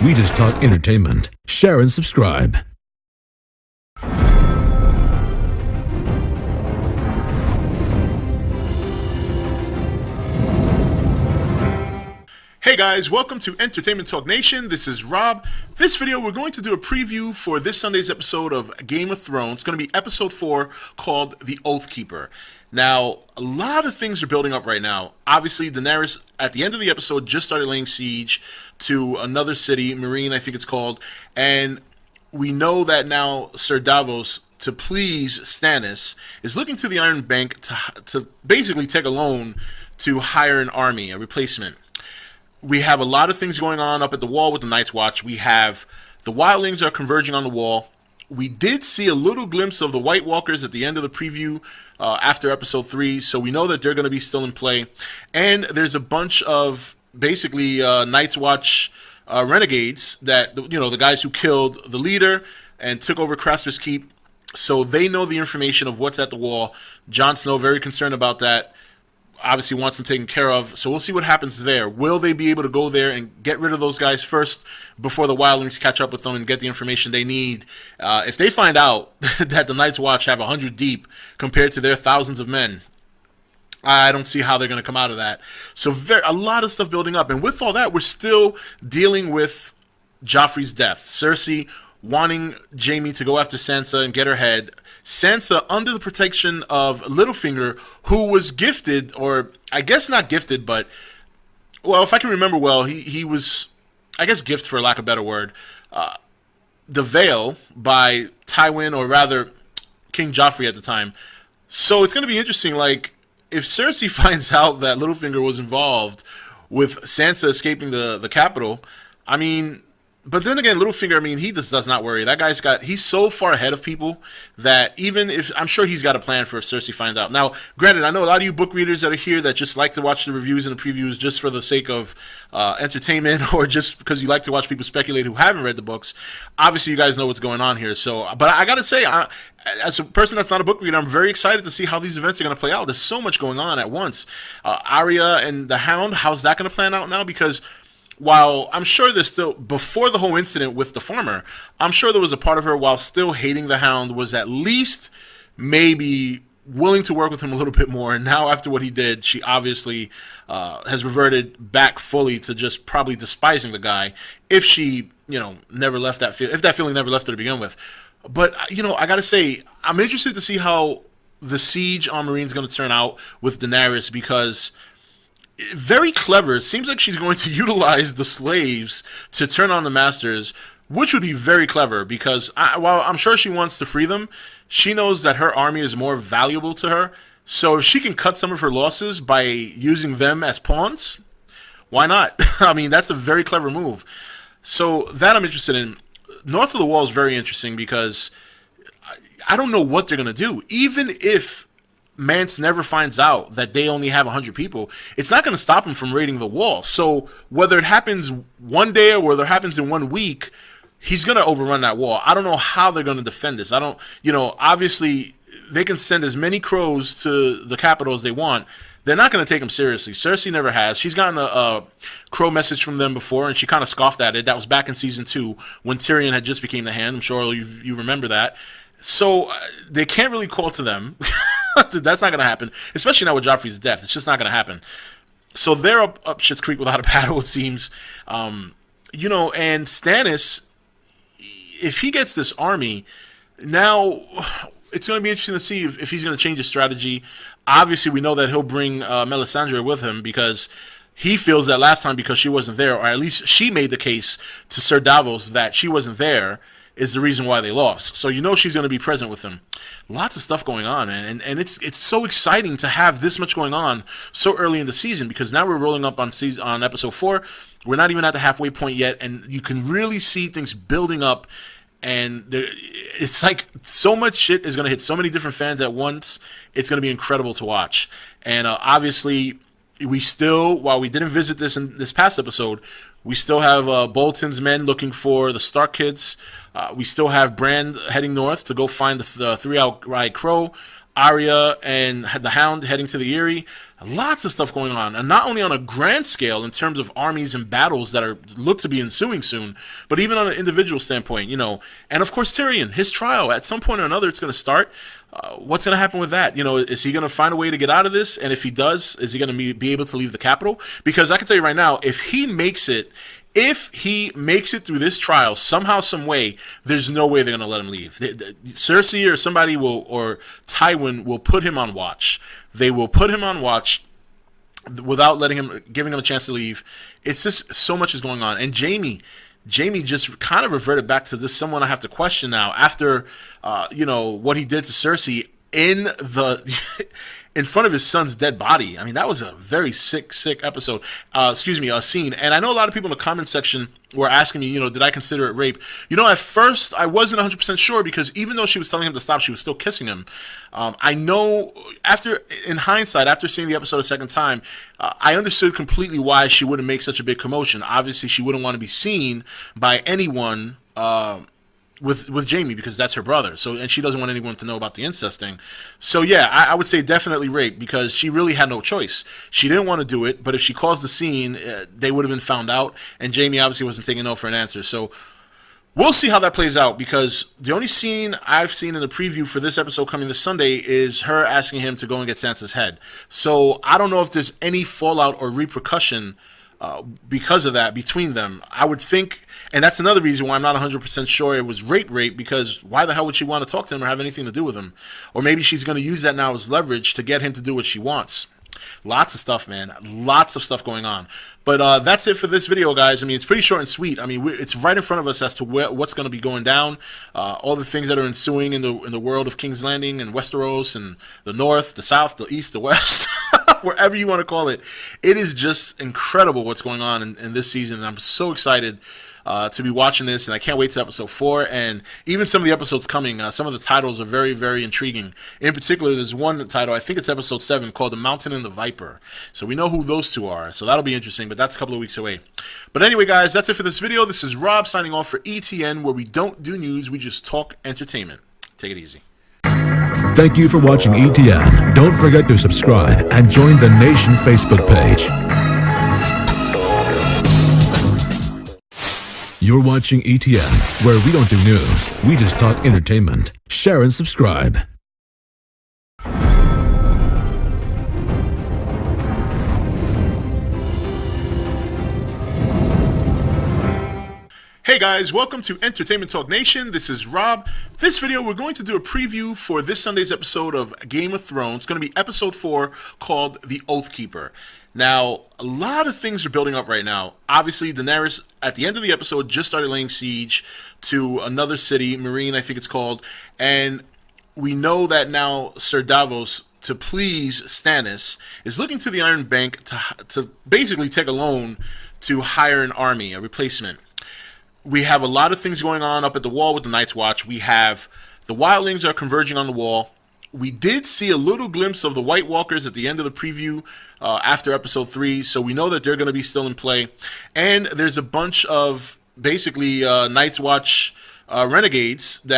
We just talk entertainment. Share and subscribe. Hey guys, welcome to Entertainment Talk Nation. This is Rob. This video, we're going to do a preview for this Sunday's episode of Game of Thrones. It's going to be episode 4 called The Oathkeeper. Now, a lot of things are building up right now. Obviously, Daenerys, at the end of the episode, just started laying siege to another city, Meereen, I think it's called. And we know that now Sir Davos, to please Stannis, is looking to the Iron Bank to basically take a loan to hire an army, a replacement. We have a lot of things going on up at the wall with the Night's Watch. We have the wildlings are converging on the wall. We did see a little glimpse of the White Walkers at the end of the preview after episode 3, so we know that they're going to be still in play. And there's a bunch of basically Night's Watch renegades that, you know, the guys who killed the leader and took over Craster's Keep. So they know the information of what's at the wall. Jon Snow very concerned about that. Obviously wants them taken care of, so we'll see what happens there. Will they be able to go there and get rid of those guys first before the wildlings catch up with them and get the information they need? If they find out that the Night's Watch have 100 deep compared to their thousands of men, I don't see how they're going to come out of that. So a lot of stuff building up, and with all that, we're still dealing with Joffrey's death. Cersei wanting Jaime to go after Sansa and get her head. Sansa under the protection of Littlefinger, who was gifted, or I guess not gifted, but, well, if I can remember well, he was, I guess, gift for lack of a better word, the Veil by Tywin, or rather King Joffrey at the time. So it's going to be interesting, like, if Cersei finds out that Littlefinger was involved with Sansa escaping the capital, I mean, but then again, Littlefinger, I mean, he just does not worry. That guy's he's so far ahead of people that even if, I'm sure he's got a plan for if Cersei finds out. Now, granted, I know a lot of you book readers that are here that just like to watch the reviews and the previews just for the sake of entertainment, or just because you like to watch people speculate who haven't read the books. Obviously, you guys know what's going on here. So, but I got to say, as a person that's not a book reader, I'm very excited to see how these events are going to play out. There's so much going on at once. Arya and the Hound, how's that going to plan out now? Because while I'm sure there's still, before the whole incident with the farmer, I'm sure there was a part of her, while still hating the Hound, was at least maybe willing to work with him a little bit more. And now after what he did, she obviously has reverted back fully to just probably despising the guy, if she, you know, never left that feeling, if that feeling never left her to begin with. But, you know, I got to say, I'm interested to see how the siege on Meereen is going to turn out with Daenerys, because very clever. It seems like she's going to utilize the slaves to turn on the masters, which would be very clever, because while I'm sure she wants to free them, she knows that her army is more valuable to her. So if she can cut some of her losses by using them as pawns, why not? I mean, that's a very clever move. So that I'm interested in. North of the Wall is very interesting, because I don't know what they're going to do. Even if Mance never finds out that they only have 100 people, it's not going to stop him from raiding the wall. So whether it happens one day or whether it happens in 1 week, he's going to overrun that wall. I don't know how they're going to defend this. I don't, you know, obviously they can send as many crows to the capital as they want. They're not going to take him seriously. Cersei never has. She's gotten a crow message from them before, and she kind of scoffed at it. That was back in season 2 when Tyrion had just became the Hand. I'm sure you remember that. So they can't really call to them. That's not going to happen, especially now with Joffrey's death. It's just not going to happen. So they're up Schitt's Creek without a paddle, it seems. You know, and Stannis, if he gets this army, now it's going to be interesting to see if he's going to change his strategy. Obviously, we know that he'll bring Melisandre with him, because he feels that last time, because she wasn't there, or at least she made the case to Sir Davos that she wasn't there, is the reason why they lost. So you know she's going to be present with them. Lots of stuff going on, man. And it's so exciting to have this much going on so early in the season, because now we're rolling up on episode 4. We're not even at the halfway point yet, and you can really see things building up. And it's like so much shit is going to hit so many different fans at once. It's going to be incredible to watch. And obviously, we still, while we didn't visit this in this past episode, we still have Bolton's men looking for the Stark kids. We still have Bran heading north to go find the three-eyed crow. Arya and the Hound heading to the Eyrie. Lots of stuff going on, and not only on a grand scale in terms of armies and battles that are look to be ensuing soon, but even on an individual standpoint, and of course Tyrion, his trial at some point or another, it's going to start. What's going to happen with that? Is he going to find a way to get out of this? And if he does, is he going to be able to leave the capital? Because I can tell you right now, if he makes it through this trial somehow, some way, there's no way they're going to let him leave. Cersei or somebody or Tywin will put him on watch. They will put him on watch without giving him a chance to leave. It's just so much is going on. And Jaime just kind of reverted back to this someone I have to question now after, what he did to Cersei in front of his son's dead body. I mean, that was a very sick episode. Scene. And I know a lot of people in the comment section were asking me, did I consider it rape? At first I wasn't 100% sure, because even though she was telling him to stop, she was still kissing him. I know in hindsight, after seeing the episode a second time, I understood completely why she wouldn't make such a big commotion. Obviously, she wouldn't want to be seen by anyone, with Jaime, because that's her brother. And she doesn't want anyone to know about the incest thing. So yeah, I would say definitely rape, because she really had no choice. She didn't want to do it, but if she caused the scene, they would have been found out, and Jaime obviously wasn't taking no for an answer. So we'll see how that plays out, because the only scene I've seen in the preview for this episode coming this Sunday is her asking him to go and get Sansa's head. So I don't know if there's any fallout or repercussion because of that between them. I would think, and that's another reason why I'm not 100% sure it was rape, because why the hell would she want to talk to him or have anything to do with him? Or maybe she's going to use that now as leverage to get him to do what she wants. Lots of stuff, man. Lots of stuff going on. But that's it for this video, guys. I mean, it's pretty short and sweet. I mean, it's right in front of us as to what's going to be going down. All the things that are ensuing in the world of King's Landing and Westeros and the North, the South, the East, the West, wherever you want to call it. It is just incredible what's going on in this season. And I'm so excited to be watching this, and I can't wait to episode 4, and even some of the episodes coming. Some of the titles are very, very intriguing. In particular, there's one title, I think it's episode 7, called The Mountain and the Viper. So we know who those two are, so that'll be interesting, but that's a couple of weeks away. But anyway, guys, that's it for this video. This is Rob signing off for ETN, where we don't do news, we just talk entertainment. Take it easy. Thank you for watching ETN. Don't forget to subscribe and join the Nation Facebook page. You're watching ETN, where we don't do news, we just talk entertainment. Share and subscribe. Hey guys, welcome to Entertainment Talk Nation. This is Rob. This video, we're going to do a preview for this Sunday's episode of Game of Thrones. It's going to be episode 4, called The Oathkeeper. Now, a lot of things are building up right now. Obviously, Daenerys, at the end of the episode, just started laying siege to another city, Meereen, I think it's called. And we know that now Sir Davos, to please Stannis, is looking to the Iron Bank to basically take a loan to hire an army, a replacement. We have a lot of things going on up at the wall with the Night's Watch. We have the wildlings are converging on the wall. We did see a little glimpse of the White Walkers at the end of the preview after episode 3, so we know that they're going to be still in play. And there's a bunch of basically Night's Watch renegades that